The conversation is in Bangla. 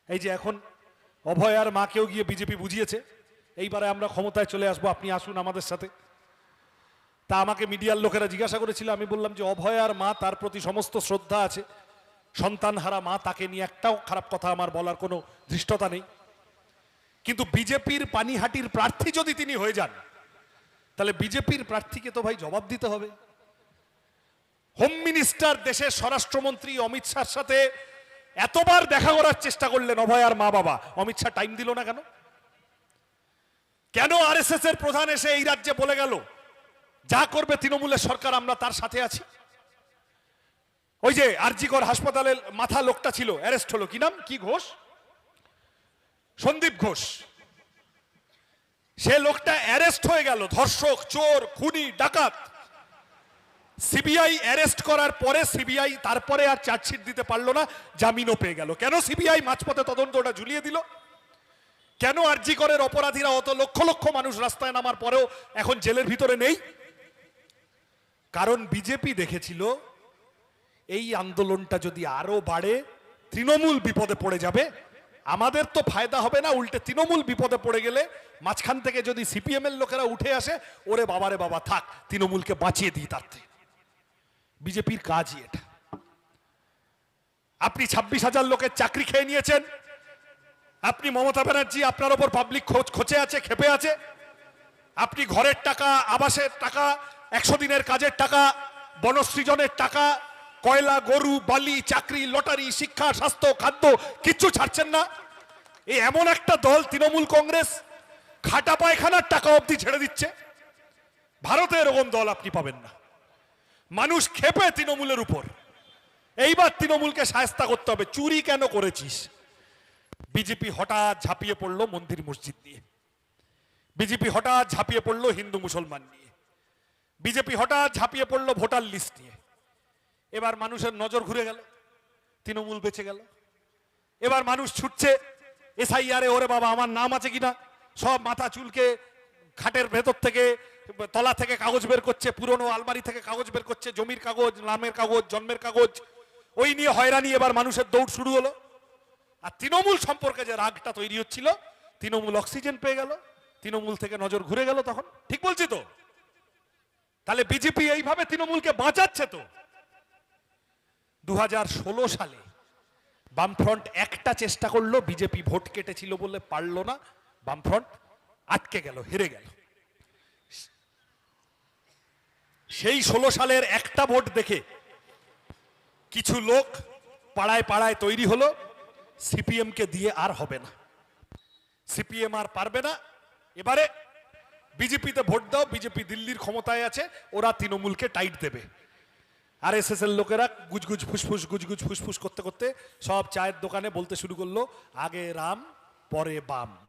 এই যে এখন অভয়ার মাকেও গিয়ে বিজেপি বুঝিয়েছে এইবারে আমরা ক্ষমতায় চলে আসবো, আপনি আসুন আমাদের সাথে। তা আমাকে মিডিয়ার লোকেরা জিজ্ঞাসা করেছিল, আমি বললাম যে অভয়ার মা, তার প্রতি সমস্ত শ্রদ্ধা আছে, সন্তানহারা মা, তাকে নিয়ে একটাও খারাপ কথা আমার বলার কোনো ধৃষ্টতা নেই। কিন্তু বিজেপির পানিহাটির প্রার্থী যদি তিনি হয়ে যান, তাহলে বিজেপির প্রার্থীকে তো ভাই জবাব দিতে হবে। হোম মিনিস্টার, দেশের স্বরাষ্ট্রমন্ত্রী অমিত শাহর সাথে এতবার দেখা করার চেষ্টা করলেন অভয়ার মা বাবা, অমিত শাহ টাইম দিল না কেন? কেন আরএসএস এর প্রধান এসে এই রাজ্যে বলে গেল যা করবে তৃণমূলের সরকার আমরা তার সাথে আছি? ওই যে আরজিকর হাসপাতালের মাথা লোকটা ছিল, অ্যারেস্ট হলো, কি নাম, কি ঘোষ, সন্দীপ ঘোষ, সে লোকটা অ্যারেস্ট হয়ে গেল, ধর্ষক, চোর, খুনি, ডাকাত। সিবিআই অ্যারেস্ট করার পরে সিবিআই তারপরে আর চার্জশিট দিতে পারলো না, জামিনও পেয়ে গেল। কেন সিবিআই মাঝপথে তদন্তটা ঝুলিয়ে দিল? কেন আরজিকরের অপরাধীরা, অত লক্ষ লক্ষ মানুষ রাস্তায় নামার পরেও এখন জেলের ভিতরে নেই? কারণ বিজেপি দেখেছিল এই আন্দোলনটা যদি আরো বাড়ে তৃণমূল বিপদে পড়ে যাবে, আমাদের তো ফায়দা হবে না, উল্টে তৃণমূল বিপদে পড়ে গেলে মাঝখান থেকে যদি সিপিএম এর লোকেরা উঠে আসে, ওরে বাবারে বাবা, থাক তৃণমূলকে বাঁচিয়ে দিই তার থেকে। বিজেপির কাজই এটা। আপনি 26,000 লোকের চাকরি খেয়ে নিয়েছেন, আপনি মমতা ব্যানার্জি, আপনার ওপর পাবলিক খোঁচে আছে, খেপে আছে। আপনি ঘরের টাকা, আবাসের টাকা, 100 দিনের কাজের টাকা, বনসৃজনের টাকা, কয়লা, গরু, বালি, চাকরি, লটারি, শিক্ষা, স্বাস্থ্য, খাদ্য কিচ্ছু ছাড়ছেন না। এই এমন একটা দল তৃণমূল কংগ্রেস, খাটা পায়খানার টাকা অবধি ছেড়ে দিচ্ছে। ভারতে এরকম দল আপনি পাবেন না। মানুষ খেপে তৃণমূলের উপর। এইবার তৃণমূলকে শায়েস্তা করতে হবে। চুরি কেন করেছিস? বিজেপি হঠাৎ ঝাঁপিয়ে পড়লো মন্দির মসজিদ নিয়ে, বিজেপি হঠাৎ ঝাঁপিয়ে পড়লো হিন্দু মুসলমান নিয়ে, বিজেপি হঠাৎ ঝাঁপিয়ে পড়লো ভোটার লিস্ট নিয়ে। এবার মানুষের নজর ঘুরে গেল, তৃণমূল বেঁচে গেল। এবার মানুষ ছুটছে এসআইআরে, ওরে বাবা আমার নাম আছে কিনা, সব মাথা চুলকে খাটের ভেতর থেকে, তলা থেকে কাগজ বের করছে, পুরনো আলমারি থেকে কাগজ বের করছে, জমির কাগজ, নামের কাগজ, জন্মের কাগজ, ওই নিয়ে হয়রানি। এবার মানুষের দৌড় শুরু হলো। আর তৃণমূল সম্পর্কে যে রাগটা তৈরি হচ্ছিল, তৃণমূল অক্সিজেন পেয়ে গেল, তৃণমূল থেকে নজর ঘুরে গেল। তখন ঠিক বলছি তো? তাহলে বিজেপি এইভাবে তৃণমূলকে বাঁচাচ্ছে তো। 2016 সালে বামফ্রন্ট একটা চেষ্টা করলো, বিজেপি ভোট কেটেছিল বলে পারলো না, বামফ্রন্ট আটকে গেল, হেরে গেল। সেই 16 সালের একটা ভোট দেখে কিছু লোক পাড়ায় পাড়ায় তৈরি হলো, সিপিএম কে দিয়ে আর হবে না, সিপিএম আর পারবে না, এবারে বিজেপিতে ভোট দাও, বিজেপি দিল্লির ক্ষমতায় আছে, ওরা তৃণমূলকে টাইট দেবে। আরএসএস এর লোকেরা গুজগুজ ফুসফুস, গুজগুজ ফুসফুস করতে করতে সব চায়ের দোকানে বলতে শুরু করলো, আগে রাম পরে বাম।